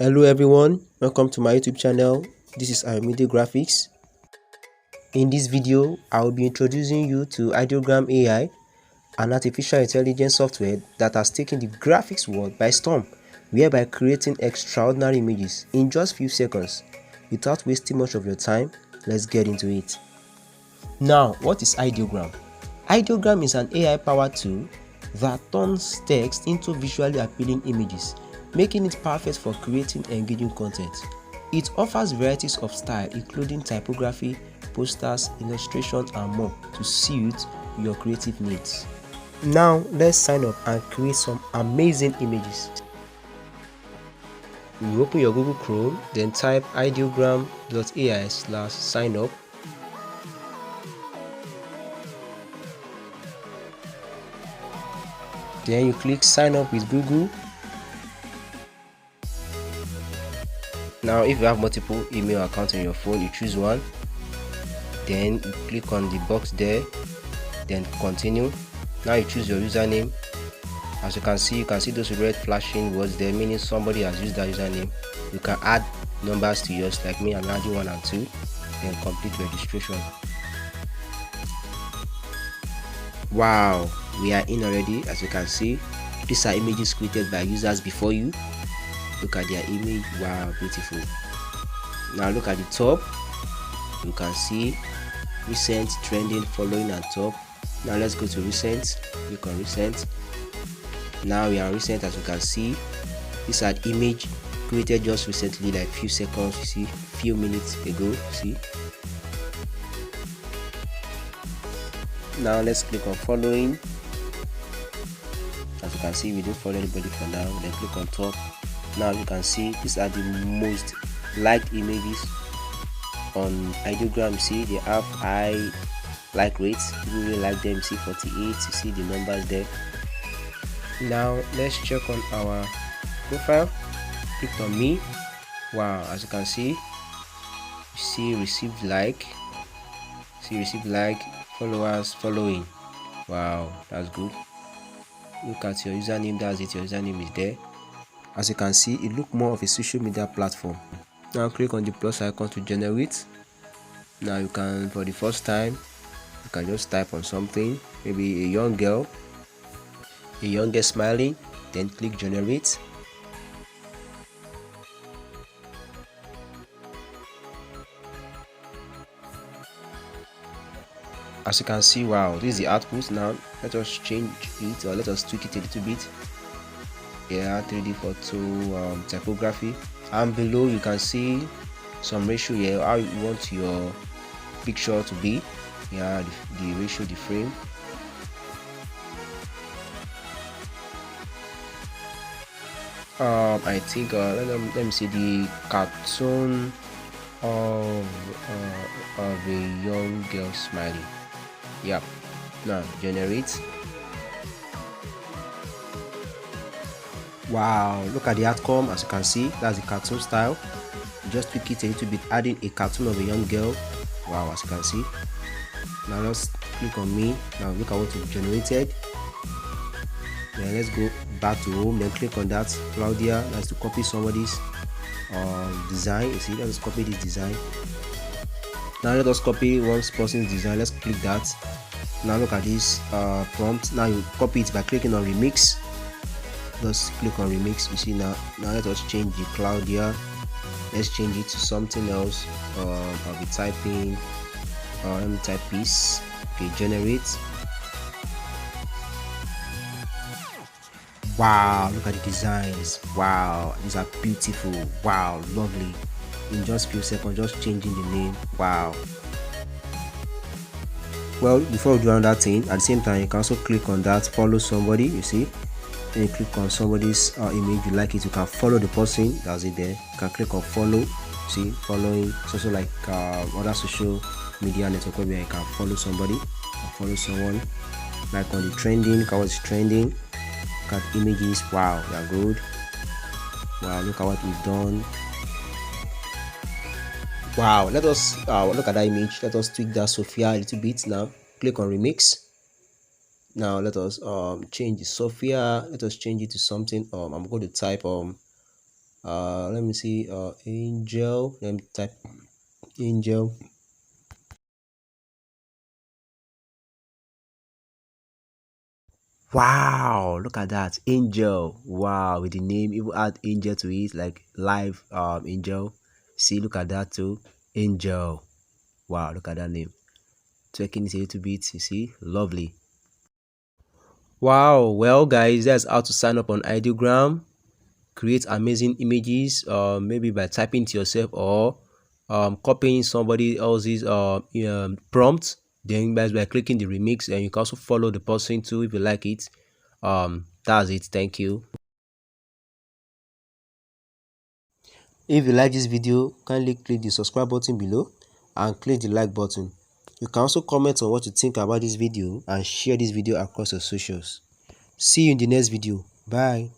Hello everyone, welcome to my YouTube channel. This is ayomidegraphix. In this video, I will be introducing you to Ideogram AI, an artificial intelligence software that has taken the graphics world by storm, whereby creating extraordinary images in just few seconds. Without wasting much of your time, let's get into it. Now, what is Ideogram? Ideogram is an AI-powered tool that turns text into visually appealing images, making it perfect for creating engaging content. It offers varieties of style including typography, posters, illustration and more to suit your creative needs. Now let's sign up and create some amazing images. You open your Google Chrome, then type ideogram.ai/sign up. Then you click sign up with Google. Now if you have multiple email accounts on your phone, you choose one, then you click on the box there, then continue. Now you choose your username. As you can see those red flashing words there, meaning somebody has used that username. You can add numbers to yours, like me, I'm adding 1 and 2, then complete registration. Wow, we are in already. As you can see, these are images created by users before you. Look at their image. Wow, beautiful. Now look at the top. You can see recent, trending, following and top. Now let's go to recent. Click on recent. Now we are recent. As you can see, these are image created just recently, like few seconds, you see, few minutes ago. See. Now let's click on following. As you can see, we don't follow anybody for now. Then click on top. Now you can see these are the most liked images on Ideogram. See, they have high like rates. People really like them. See 48. You see the numbers there. Now let's check on our profile. Click on me. Wow, as you can see, you see received like. See received like, followers, following. Wow, that's good. Look at your username. That's it. Your username is there. As you can see, it looks more of a social media platform. Now click on the plus icon to generate. Now you can, for the first time, you can just type on something, maybe a young girl smiling, then click generate. As you can see, wow, this is the output. Now let us change it, or let us tweak it a little bit. Yeah, 3D photo, typography, and below you can see some ratio here, how you want your picture to be. Yeah, the ratio, the frame. I think let me see the cartoon of a young girl smiling. Yep. Now generate. Wow, look at the outcome. As you can see, that's the cartoon style. Just tweak it a little bit, adding a cartoon of a young girl. Wow, as you can see. Now let's click on me. Now look at what we've generated. Then let's go back to home, then click on that Claudia. That's to copy somebody's design. You see, let's copy this design. Now let us copy one person's design. Let's click that. Now look at this prompt. Now you copy it by clicking on remix. Let's click on remix. You see, now let us change the Claudia. Let's change it to something else. I'll be typing, let me type peace. Okay, generate. Wow, look at the designs. Wow, these are beautiful. Wow, lovely. In just few seconds, just changing the name. Wow. Well, before we do another thing, at the same time, you can also click on that follow somebody. You see, then you click on somebody's image, you like it, you can follow the person. That's it there. You can click on follow. See, following. It's also like other social media network where you can follow somebody or follow someone. Like on the trending, look at what's trending. Look at images. Wow, they are good. Wow, look at what we've done. Wow, let us look at that image. Let us tweak that Sophia a little bit. Now click on remix. Now let us change the Sophia. Let us change it to something. I'm going to type Let me see, angel. Let me type angel. Wow, look at that, angel. Wow, with the name, even add angel to it, like live angel. See, look at that too, angel. Wow, look at that name. Tweaking it a little bit, you see, lovely. Wow, well guys, that's how to sign up on ideogram. Create amazing images, maybe by typing to yourself or copying somebody else's prompt. Then by clicking the remix, and you can also follow the person too if you like it. That's it. Thank you. If you like this video, kindly click the subscribe button below and click the like button. You can also comment on what you think about this video and share this video across your socials. See you in the next video. Bye.